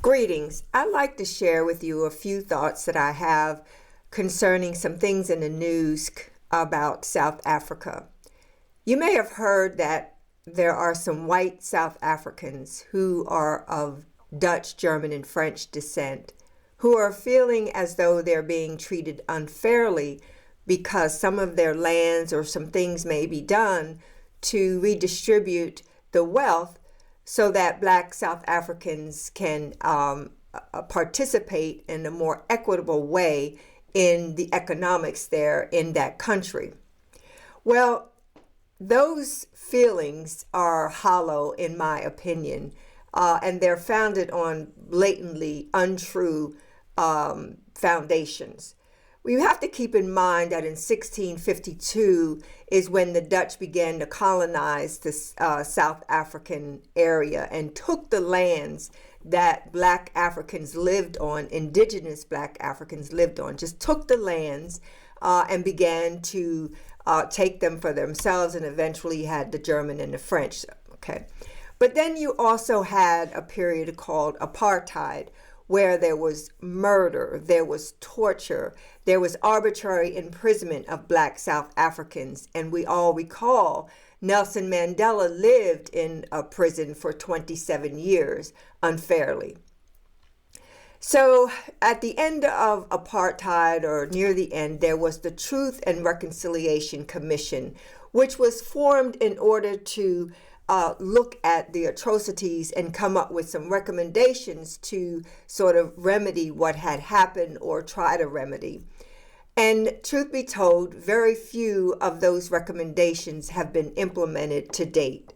Greetings. I'd like to share with you a few thoughts that I have concerning some things in the news about South Africa. You may have heard that there are some white South Africans who are of Dutch, German, and French descent who are feeling as though they're being treated unfairly because some of their lands or some things may be done to redistribute the wealth so that Black South Africans can participate in a more equitable way in the economics there in that country. Well, those feelings are hollow, in my opinion, and they're founded on blatantly untrue foundations. We have to keep in mind that in 1652 is when the Dutch began to colonize the South African area and took the lands that Black Africans lived on, indigenous Black Africans lived on, just took the lands and began to take them for themselves, and eventually had the German and the French. Okay, but then you also had a period called apartheid, where there was murder, there was torture, there was arbitrary imprisonment of Black South Africans. And we all recall Nelson Mandela lived in a prison for 27 years unfairly. So at the end of apartheid, or near the end, there was the Truth and Reconciliation Commission, which was formed in order to look at the atrocities and come up with some recommendations to sort of remedy what had happened or try to remedy. And truth be told, very few of those recommendations have been implemented to date.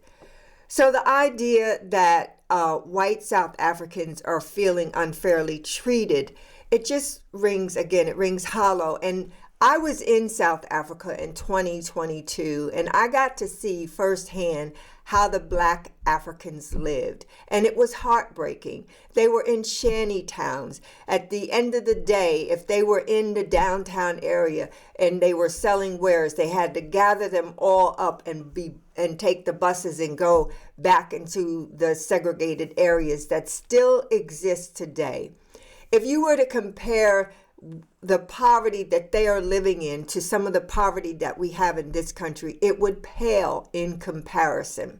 So the idea that white South Africans are feeling unfairly treated, it just rings hollow. And I was in South Africa in 2022, and I got to see firsthand how the Black Africans lived. And it was heartbreaking. They were in shanty towns. At the end of the day, if they were in the downtown area and they were selling wares, they had to gather them all up and take the buses and go back into the segregated areas that still exist today. If you were to compare the poverty that they are living in to some of the poverty that we have in this country, it would pale in comparison.